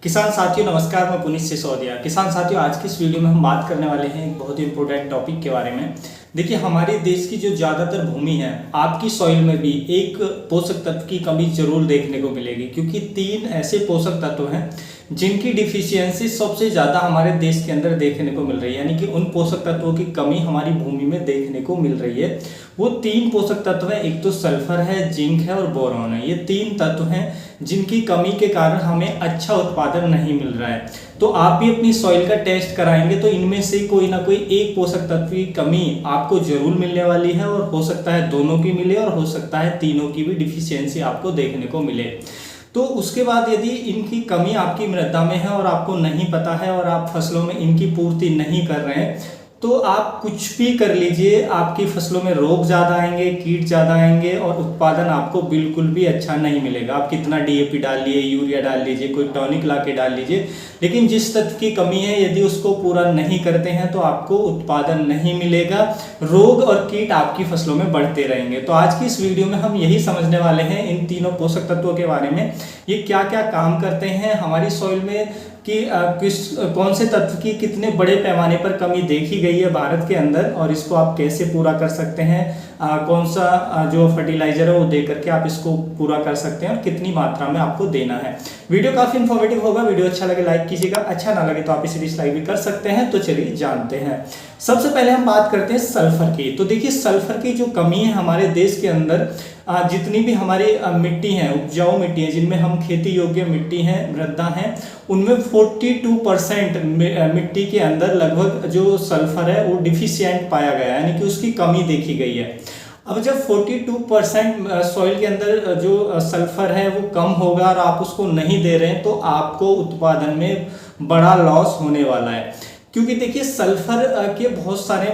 किसान साथियों नमस्कार, मैं पुनीत सिसोदिया। किसान साथियों, आज की इस वीडियो में हम बात करने वाले हैं एक बहुत ही इंपॉर्टेंट टॉपिक के बारे में। देखिए, हमारे देश की जो ज़्यादातर भूमि है, आपकी सॉइल में भी एक पोषक तत्व की कमी जरूर देखने को मिलेगी, क्योंकि 3 ऐसे पोषक तत्व हैं जिनकी डिफिशियंसी सबसे ज़्यादा हमारे देश के अंदर देखने को मिल रही है। यानी कि उन पोषक तत्वों की कमी हमारी भूमि में देखने को मिल रही है। वो 3 पोषक तत्व हैं, एक तो सल्फर है, जिंक है और बोरॉन है। ये 3 तत्व हैं जिनकी कमी के कारण हमें अच्छा उत्पादन नहीं मिल रहा है। तो आप भी अपनी सॉइल का टेस्ट कराएंगे तो इनमें से कोई ना कोई एक पोषक तत्व की कमी आपको जरूर मिलने वाली है, और हो सकता है दोनों की मिले और हो सकता है तीनों की भी डिफिशियंसी आपको देखने को मिले। तो उसके बाद यदि इनकी कमी आपकी मृदा में है और आपको नहीं पता है और आप फसलों में इनकी पूर्ति नहीं कर रहे हैं, तो आप कुछ भी कर लीजिए, आपकी फसलों में रोग ज़्यादा आएंगे, कीट ज़्यादा आएंगे और उत्पादन आपको बिल्कुल भी अच्छा नहीं मिलेगा। आप कितना डीएपी डाल लिए, यूरिया डाल लीजिए, कोई टॉनिक ला के डाल लीजिए, लेकिन जिस तत्व की कमी है यदि उसको पूरा नहीं करते हैं तो आपको उत्पादन नहीं मिलेगा, रोग और कीट आपकी फसलों में बढ़ते रहेंगे। तो आज की इस वीडियो में हम यही समझने वाले हैं इन तीनों पोषक तत्वों के बारे में, ये क्या क्या काम करते हैं हमारी सॉइल में, कि कौन से तत्व की कितने बड़े पैमाने पर कमी देखी गई है भारत के अंदर और इसको आप कैसे पूरा कर सकते हैं, कौन सा जो फर्टिलाइजर है वो दे करके आप इसको पूरा कर सकते हैं और कितनी मात्रा में आपको देना है। वीडियो काफी इन्फॉर्मेटिव होगा। वीडियो अच्छा लगे लाइक कीजिएगा, अच्छा ना लगे तो आप इसे डिसलाइक भी कर सकते हैं। तो चलिए जानते हैं। सबसे पहले हम बात करते हैं सल्फर की। तो देखिए, सल्फर की जो कमी है हमारे देश के अंदर, जितनी भी हमारी मिट्टी है, उपजाऊ मिट्टी है, जिनमें हम खेती योग्य मिट्टी है, मृदा है, उनमें 42% मिट्टी के अंदर लगभग जो सल्फर है वो डिफिशियंट पाया गया है, यानी कि उसकी कमी देखी गई है। अब जब 42% सॉइल के अंदर जो सल्फर है वो कम होगा और आप उसको नहीं दे रहे हैं, तो आपको उत्पादन में बड़ा लॉस होने वाला है। क्योंकि देखिए, सल्फर के बहुत सारे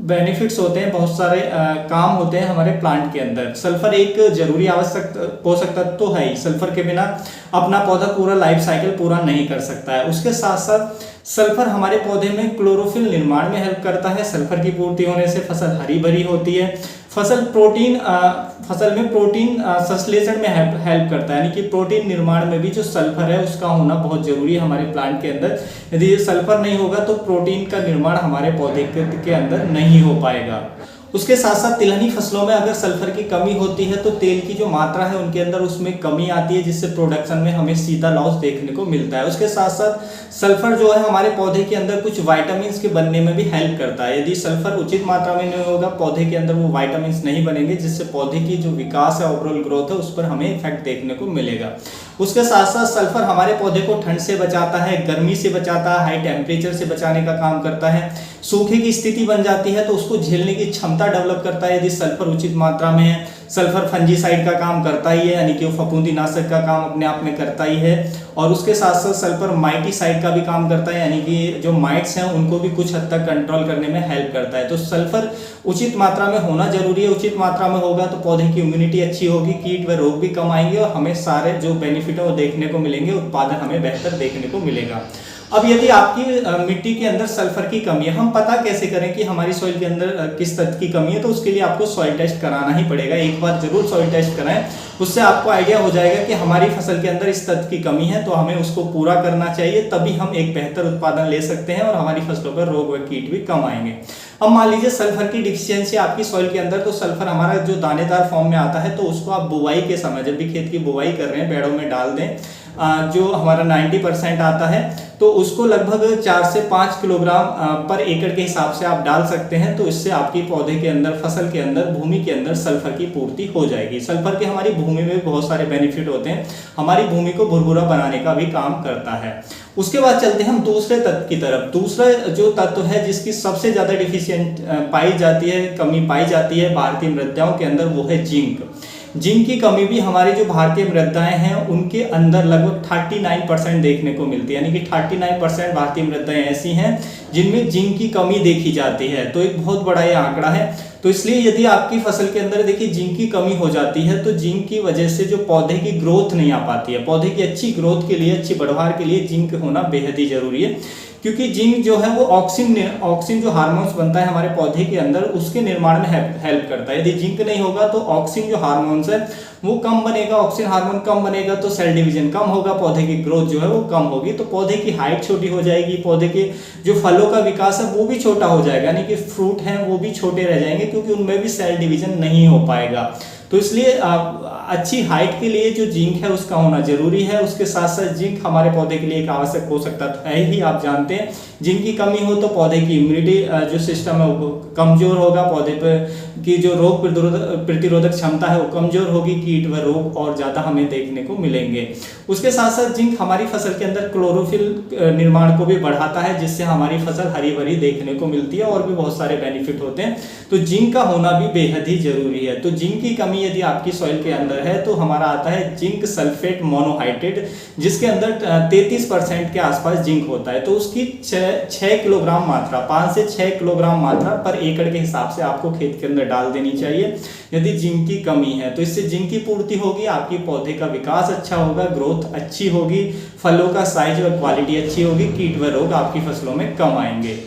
बेनिफिट्स होते हैं, बहुत सारे काम होते हैं हमारे प्लांट के अंदर। सल्फर एक जरूरी आवश्यक पोषक तत्व तो है ही। सल्फर के बिना अपना पौधा पूरा लाइफ साइकिल पूरा नहीं कर सकता है। उसके साथ साथ सल्फर हमारे पौधे में क्लोरोफिल निर्माण में हेल्प करता है। सल्फर की पूर्ति होने से फसल हरी भरी होती है। फसल में प्रोटीन संश्लेषण में हेल्प करता है, यानी कि प्रोटीन निर्माण में भी जो सल्फर है उसका होना बहुत जरूरी है हमारे प्लांट के अंदर। यदि ये सल्फर नहीं होगा तो प्रोटीन का निर्माण हमारे पौधे के अंदर नहीं हो पाएगा। उसके साथ साथ तिलहनी फसलों में अगर सल्फर की कमी होती है तो तेल की जो मात्रा है उनके अंदर उसमें कमी आती है, जिससे प्रोडक्शन में हमें सीधा लॉस देखने को मिलता है। उसके साथ साथ सल्फर जो है हमारे पौधे के अंदर कुछ वाइटामिन के बनने में भी हेल्प करता है। यदि सल्फर उचित मात्रा में नहीं होगा, पौधे के अंदर वो वाइटामिन नहीं बनेंगे, जिससे पौधे की जो विकास है, ओवरऑल ग्रोथ है, उस पर हमें इफेक्ट देखने को मिलेगा। उसके साथ साथ सल्फर हमारे पौधे को ठंड से बचाता है, गर्मी से बचाता है, हाई टेम्परेचर से बचाने का काम करता है। सूखे की स्थिति बन जाती है तो उसको झेलने की क्षमता डेवलप करता है यदि सल्फर उचित मात्रा में है। सल्फर फंजीसाइड का काम करता ही है, यानी कि वो फफूंदी नाशक का काम अपने आप में करता ही है। और उसके साथ साथ सल्फर माइटीसाइड का भी काम करता है, यानी कि जो माइट्स हैं उनको भी कुछ हद तक कंट्रोल करने में हेल्प करता है। तो सल्फर उचित मात्रा में होना जरूरी है। उचित मात्रा में होगा तो पौधे की इम्यूनिटी अच्छी होगी, कीट व रोग भी कम आएंगे और हमें सारे जो बेनिफिट है वो देखने को मिलेंगे, उत्पादन हमें बेहतर देखने को मिलेगा। अब यदि आपकी मिट्टी के अंदर सल्फर की कमी है, हम पता कैसे करें कि हमारी सॉइल के अंदर किस तत्व की कमी है? तो उसके लिए आपको सॉइल टेस्ट कराना ही पड़ेगा। एक बार जरूर सॉइल टेस्ट कराएं, उससे आपको आइडिया हो जाएगा कि हमारी फसल के अंदर इस तत्व की कमी है, तो हमें उसको पूरा करना चाहिए, तभी हम एक बेहतर उत्पादन ले सकते हैं और हमारी फसलों पर रोग व कीट भी कम आएंगे। अब मान लीजिए सल्फर की डिफिशियंसी आपकी सॉइल के अंदर, तो सल्फर हमारा जो दानेदार फॉर्म में आता है, तो उसको आप बुवाई के समय, जब भी खेत की बुवाई कर रहे हैं, पेड़ों में डाल दें। जो हमारा 90% आता है तो उसको लगभग 4 से 5 किलोग्राम पर एकड़ के हिसाब से आप डाल सकते हैं। तो इससे आपकी पौधे के अंदर, फसल के अंदर, भूमि के अंदर सल्फर की पूर्ति हो जाएगी। सल्फर के हमारी भूमि में बहुत सारे बेनिफिट होते हैं, हमारी भूमि को भुरभुरा बनाने का भी काम करता है। उसके बाद चलते हैं हम दूसरे तत्व की तरफ। दूसरा जो तत्व है जिसकी सबसे ज्यादा डिफिशियंट पाई जाती है, कमी पाई जाती है भारतीय मृदाओं के अंदर, वो है जिंक। जिंक की कमी भी हमारी जो भारतीय मृदाएं हैं उनके अंदर लगभग 39% देखने को मिलती है, यानी कि 39% भारतीय मृदाएं ऐसी हैं जिनमें जिंक की कमी देखी जाती है। तो एक बहुत बड़ा ये आंकड़ा है। तो इसलिए यदि आपकी फसल के अंदर देखिए जिंक की कमी हो जाती है, तो जिंक की वजह से जो पौधे की ग्रोथ नहीं आ पाती है। पौधे की अच्छी ग्रोथ के लिए, अच्छी बढ़वार के लिए जिंक होना बेहद ही जरूरी है, क्योंकि जिंक जो है वो ऑक्सिन जो हार्मोन्स बनता है हमारे पौधे के अंदर, उसके निर्माण में हेल्प करता है। यदि जिंक नहीं होगा तो ऑक्सिन जो हार्मोन्स है वो कम बनेगा, ऑक्सिन हार्मोन कम बनेगा तो सेल डिवीजन कम होगा, पौधे की ग्रोथ जो है वो कम होगी, तो पौधे की हाइट छोटी हो जाएगी, पौधे के जो फलों का विकास है वो भी छोटा हो जाएगा, यानी कि फ्रूट हैं वो भी छोटे रह जाएंगे क्योंकि उनमें भी सेल डिवीजन नहीं हो पाएगा। तो इसलिए अच्छी हाइट के लिए जो जिंक है उसका होना जरूरी है। उसके साथ साथ जिंक हमारे पौधे के लिए एक आवश्यक पोषक तत्व है ही, आप जानते हैं। जिंक की कमी हो तो पौधे की इम्यूनिटी जो सिस्टम है वो कमजोर होगा, पौधे पर की जो रोग प्रतिरोधक क्षमता है वो कमजोर होगी, कीट व रोग और ज्यादा हमें देखने को मिलेंगे। उसके साथ साथ जिंक हमारी फसल के अंदर क्लोरोफिल निर्माण को भी बढ़ाता है, जिससे हमारी फसल हरी भरी देखने को मिलती है और भी बहुत सारे बेनिफिट होते हैं। तो जिंक का होना भी बेहद ही जरूरी है। तो जिंक की कमी यदि आपकी सॉइल के अंदर है तो हमारा आता है जिंक सल्फेट मोनोहाइड्रेट, जिसके अंदर 33% के आसपास जिंक होता है। तो उसकी 6 किलोग्राम मात्रा, 5 से 6 किलोग्राम मात्रा पर एकड़ के हिसाब से आपको खेत के अंदर डाल देनी चाहिए यदि जिंक की कमी है। तो इससे जिंक की पूर्ति होगी, आपकी पौधे का विकास अच्छा होगा, ग्रोथ अच्छी होगी, फलों का साइज और क्वालिटी अच्छी होगी, कीट व रोग आपकी फसलों में कम आएंगे।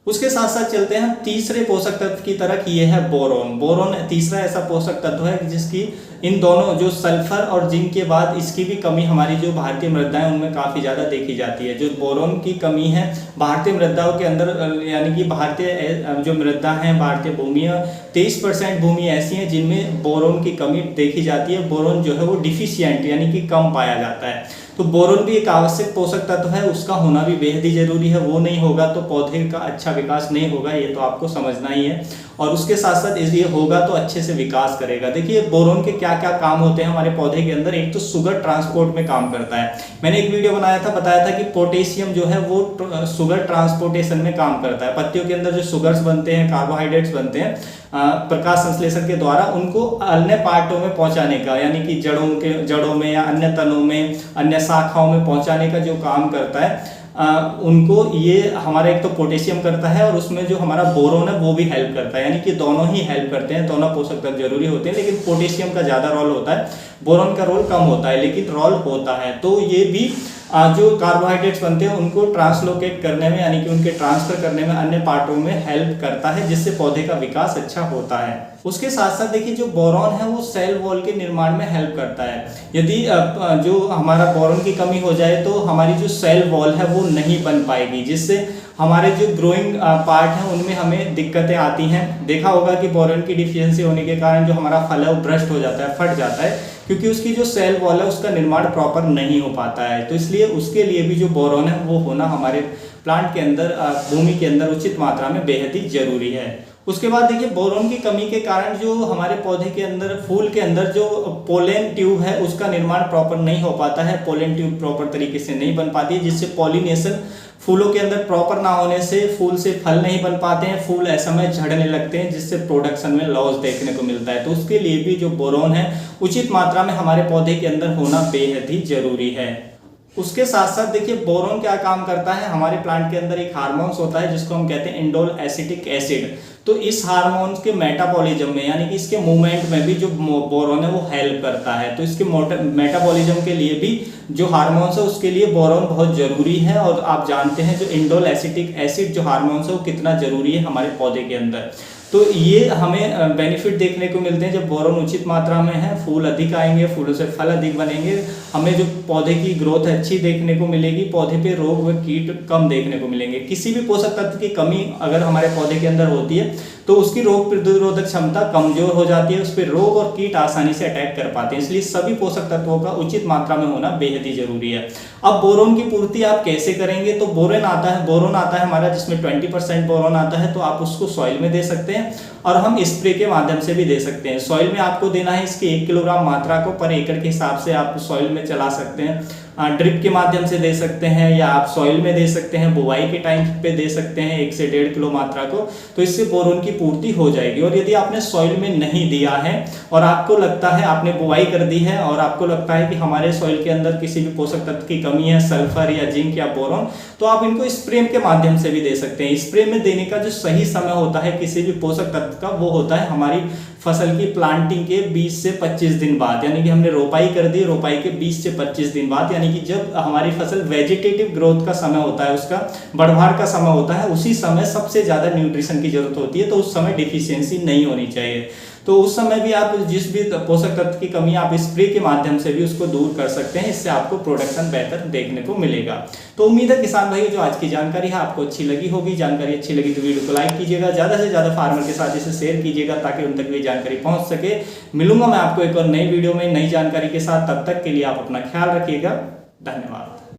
उसके साथ साथ चलते हैं हम तीसरे पोषक तत्व की तरफ, ये है बोरोन। बोरोन तीसरा ऐसा पोषक तत्व है जिसकी इन दोनों जो सल्फर और जिंक के बाद इसकी भी कमी हमारी जो भारतीय मृदाएं उनमें काफी ज्यादा देखी जाती है। जो बोरोन की कमी है भारतीय मृदाओं के अंदर, यानी कि भारतीय जो मृदा है, भारतीय भूमियां 23% भूमि ऐसी हैं जिनमें बोरोन की कमी देखी जाती है। बोरोन जो है वो डिफिशियंट यानी कि कम पाया जाता है। तो बोरोन भी एक आवश्यक पोषक तत्व है, उसका होना भी बेहद ही जरूरी है। वो नहीं होगा तो पौधे का अच्छा विकास नहीं होगा, ये तो आपको समझना ही है। और उसके साथ साथ ये होगा तो अच्छे से विकास करेगा। देखिए बोरोन के क्या क्या काम होते हैं हमारे पौधे के अंदर। एक तो शुगर ट्रांसपोर्ट में काम करता है। मैंने एक वीडियो बनाया था, बताया था कि पोटेशियम जो है वो शुगर ट्रांसपोर्टेशन में काम करता है। पत्तियों के अंदर जो शुगर्स बनते हैं, कार्बोहाइड्रेट्स बनते हैं प्रकाश संश्लेषण के द्वारा, उनको अन्य पार्टों में पहुंचाने का, यानी कि जड़ों में या अन्य तनों में, अन्य शाखाओं में पहुंचाने का जो काम करता है उनको ये हमारा एक तो पोटेशियम करता है और उसमें जो हमारा बोरोन है वो भी हेल्प करता है। यानी कि दोनों ही हेल्प करते हैं, दोनों पोषक तत्व जरूरी होते हैं, लेकिन पोटेशियम का ज्यादा रोल होता है, बोरोन का रोल कम होता है, लेकिन रोल होता है। तो ये भी जो कार्बोहाइड्रेट्स बनते हैं उनको ट्रांसलोकेट करने में, यानी कि उनके ट्रांसफर करने में अन्य पार्टों में हेल्प करता है, जिससे पौधे का विकास अच्छा होता है। उसके साथ साथ देखिए जो बोरॉन है वो सेल वॉल के निर्माण में हेल्प करता है। यदि जो हमारा बोरॉन की कमी हो जाए तो हमारी जो सेल वॉल है वो नहीं बन पाएगी, जिससे हमारे जो ग्रोइंग पार्ट हैं उनमें हमें दिक्कतें आती हैं। देखा होगा कि बोरॉन की डिफिशियंसी होने के कारण जो हमारा फल है वो ब्रस्ट हो जाता है, फट जाता है, क्योंकि उसकी जो सेल वॉल है उसका निर्माण प्रॉपर नहीं हो पाता है। तो इसलिए उसके लिए भी जो बोरॉन है वो होना हमारे प्लांट के अंदर, भूमि के अंदर उचित मात्रा में बेहद ही जरूरी है। उसके बाद देखिए बोरॉन की कमी के कारण जो हमारे पौधे के अंदर, फूल के अंदर जो पोलन ट्यूब है उसका निर्माण प्रॉपर नहीं हो पाता है। पोलन ट्यूब प्रॉपर तरीके से नहीं बन पाती है, जिससे पॉलिनेशन फूलों के अंदर प्रॉपर ना होने से फूल से फल नहीं बन पाते हैं, फूल ऐसा में झड़ने लगते हैं, जिससे प्रोडक्शन में लॉस देखने को मिलता है। तो उसके लिए भी जो बोरॉन है उचित मात्रा में हमारे पौधे के अंदर होना बेहद ही जरूरी है। उसके साथ साथ देखिए बोरॉन क्या काम करता है, हमारे प्लांट के अंदर एक हार्मोन्स होता है जिसको हम कहते हैं इंडोल एसिटिक एसिड। तो इस हार्मोन्स के मेटाबॉलिज्म में, यानी कि इसके मूवमेंट में भी जो बोरॉन है वो हेल्प करता है। तो इसके मेटाबॉलिज्म के लिए भी जो हार्मोन्स है उसके लिए बोरॉन बहुत जरूरी है। और आप जानते हैं जो इंडोल एसिटिक एसिड जो हार्मोन्स है वो कितना जरूरी है हमारे पौधे के अंदर। तो ये हमें बेनिफिट देखने को मिलते हैं जब बोरॉन उचित मात्रा में है, फूल अधिक आएंगे, फूलों से फल अधिक बनेंगे, हमें जो पौधे की ग्रोथ अच्छी देखने को मिलेगी, पौधे पे रोग व कीट कम देखने को मिलेंगे। किसी भी पोषक तत्व की कमी अगर हमारे पौधे के अंदर होती है तो उसकी रोग प्रतिरोधक क्षमता कमजोर हो जाती है, उस पर रोग और कीट आसानी से अटैक कर पाते हैं। इसलिए सभी पोषक तत्वों का उचित मात्रा में होना बेहद ही जरूरी है। अब बोरॉन की पूर्ति आप कैसे करेंगे, तो बोरॉन आता है हमारा जिसमें 20% बोरॉन आता है, तो आप उसको सॉइल में दे सकते हैं और हम स्प्रे के माध्यम से भी दे सकते हैं। सॉइल में आपको देना है इसकी 1 किलोग्राम मात्रा को पर एकड़ के हिसाब से आप सॉइल में चला सकते हैं, ड्रिप के माध्यम से दे सकते हैं, या आप सॉइल में दे सकते हैं, बुवाई के टाइम पे दे सकते हैं 1 से 1.5 किलो मात्रा को। तो इससे बोरॉन की पूर्ति हो जाएगी। और यदि आपने सॉइल में नहीं दिया है और आपको लगता है, आपने बुवाई कर दी है और आपको लगता है कि हमारे सॉइल के अंदर किसी भी पोषक तत्व की कमी है, सल्फर या जिंक या बोरॉन, तो आप इनको स्प्रे के माध्यम से भी दे सकते हैं। स्प्रे में देने का जो सही समय होता है किसी भी पोषक तत्व का, वो होता है हमारी फसल की प्लांटिंग के 20 से 25 दिन बाद, यानी कि हमने रोपाई कर दी, रोपाई के 20 से 25 दिन बाद, यानी कि जब हमारी फसल वेजिटेटिव ग्रोथ का समय होता है, उसका बढ़वार का समय होता है, उसी समय सबसे ज्यादा न्यूट्रिशन की जरूरत होती है। तो उस समय डिफिशियंसी नहीं होनी चाहिए। तो उस समय भी आप जिस भी पोषक तत्व की कमी आप स्प्रे के माध्यम से भी उसको दूर कर सकते हैं। इससे आपको प्रोडक्शन बेहतर देखने को मिलेगा। तो उम्मीद है किसान भाई जो आज की जानकारी है आपको अच्छी लगी होगी। जानकारी अच्छी लगी तो वीडियो को लाइक कीजिएगा, ज़्यादा से ज़्यादा फार्मर के साथ इसे शेयर कीजिएगा ताकि उन तक भी जानकारी पहुंच सके। मिलूंगा मैं आपको एक और नई वीडियो में नई जानकारी के साथ, तब तक के लिए आप अपना ख्याल रखिएगा। धन्यवाद।